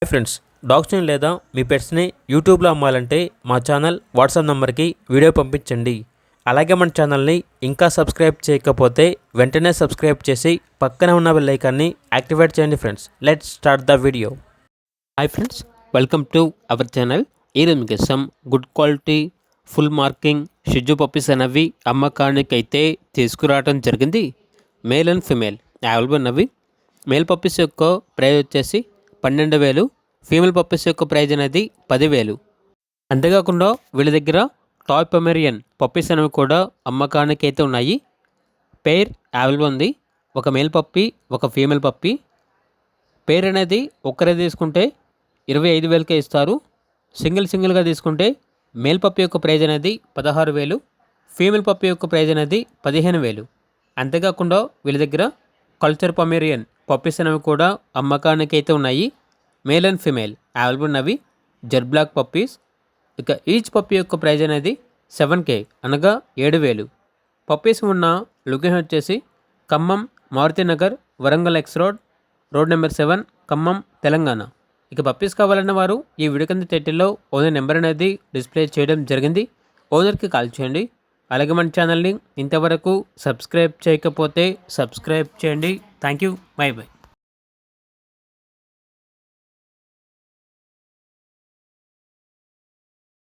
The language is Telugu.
హాయ్ ఫ్రెండ్స్, డాగ్స్ని లేదా మీ పెట్స్ని యూట్యూబ్లో అమ్మాలంటే మా ఛానల్ వాట్సాప్ నెంబర్కి వీడియో పంపించండి. అలాగే మన ఛానల్ని ఇంకా సబ్స్క్రైబ్ చేయకపోతే వెంటనే సబ్స్క్రైబ్ చేసి పక్కనే ఉన్న బెల్ ఐకాన్ని యాక్టివేట్ చేయండి. Friends, let's start the video. Hi friends, welcome to our channel. ఈరోజు మీకు some good quality full marking షిజు పప్పీస్ అనేవి అమ్మకానికి అయితే తీసుకురావడం జరిగింది. మేల్ అండ్ ఫిమేల్ అవైలబుల్ ఉన్నవి. మేల్ పప్పీస్ యొక్క ప్రైస్ వచ్చేసి 12,000, ఫీమేల్ పప్పీస్ యొక్క ప్రైజ్ అనేది 10,000. అంతేకాకుండా వీళ్ళ దగ్గర టాయ్ పొమేరియన్ పప్పీస్ అనేవి కూడా అమ్మకానికి అయితే ఉన్నాయి. పేర్ అవైలబుల్ ఉంది. ఒక మేల్ పప్పీ, ఒక ఫీమేల్ పప్పీ. పేర్ అనేది ఒక్కరే తీసుకుంటే 25,000కే ఇస్తారు. సింగిల్గా తీసుకుంటే మేల్ పప్పీ యొక్క ప్రైజ్ అనేది 16,000, ఫీమేల్ పప్పీ యొక్క ప్రైజ్ అనేది 15,000. అంతేకాకుండా వీళ్ళ దగ్గర కల్చర్ పొమేరియన్ పప్పీస్ అనేవి కూడా అమ్మకానికి అయితే ఉన్నాయి. మేల్ అండ్ ఫిమేల్ అవైలబుల్ ఉన్నవి. Jet black puppies. ఇక ఈచ్ పప్పీ యొక్క ప్రైజ్ అనేది 7K అనగా 7,000. పప్పీస్ ఉన్న లొకేషన్ వచ్చేసి Khammam, Marutinagar, Warangal X road number 7, Khammam, Telangana. ఇక పప్పీస్ కావాలన్న వారు ఈ వీడియో కింద టైటిల్లో ఓనర్ నెంబర్ అనేది డిస్ప్లే చేయడం జరిగింది. ఓనర్కి కాల్ చేయండి. అలాగే మన ఛానల్ని ఇంతవరకు సబ్స్క్రైబ్ చేయకపోతే సబ్స్క్రైబ్ చేయండి. Thank you. బై.